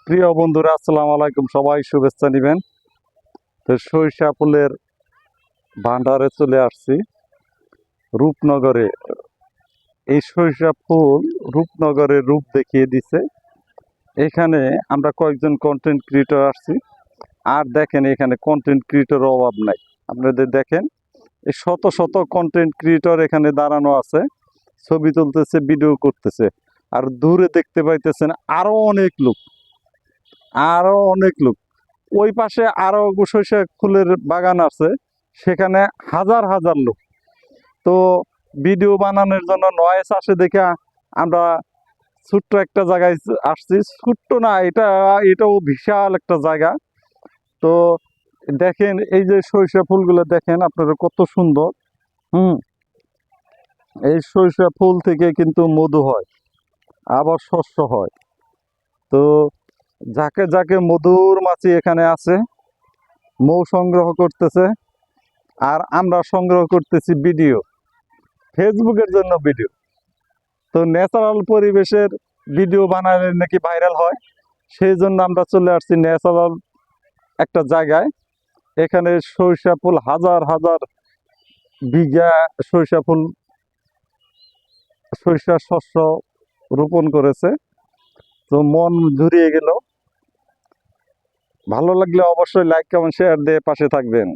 প্রিয় বন্ধুরা, আসসালামু আলাইকুম। সবাই শুভেচ্ছা নেবেন। তো সরিষা ফুলের ভান্ডারে চলে আসছি রূপনগরে। এই সরিষা ফুল রূপনগরের রূপ দেখিয়ে দিছে। এখানে আমরা কয়েকজন কন্টেন্ট ক্রিয়েটর আসছি। আর দেখেন, এখানে কন্টেন্ট ক্রিয়েটরের অভাব নাই। আপনাদের দেখেন, এই শত শত কন্টেন্ট ক্রিয়েটর এখানে দাঁড়ানো আছে, ছবি তুলতেছে, ভিডিও করতেছে। আর দূরে দেখতে পাইতেছেন আরো অনেক লোক, আরো অনেক লোক। ওই পাশে আরো সরিষা ফুলের বাগান আছে, সেখানে হাজার হাজার লোক। তো ভিডিও বানানোর জন্য নয়েস আসে দেখে আমরা ছোট্ট একটা জায়গায় আসছি। ছোট্ট না, এটাও বিশাল একটা জায়গা। তো দেখেন, এই যে সরিষা ফুলগুলো দেখেন আপনারা কত সুন্দর। এই সরিষা ফুল থেকে কিন্তু মধু হয়, আবার শস্য হয়। তো যাকে যাকে মধুর মাছি এখানে আছে, মৌ সংগ্রহ করতেছে, আর আমরা সংগ্রহ করতেছি ভিডিও, ফেসবুকের জন্য ভিডিও। তো ন্যাচারাল পরিবেশের ভিডিও বানালে নাকি ভাইরাল হয়, সেই জন্য আমরা চলে আসছি ন্যাচারাল একটা জায়গায়। এখানে সরিষা ফুল হাজার হাজার বিঘা সরিষা ফুল, সরিষার শস্য রোপণ করেছে। তো মন জুড়িয়ে গেল। ভালো লাগলে অবশ্যই লাইক কমেন্ট শেয়ার দিয়ে পাশে থাকবেন।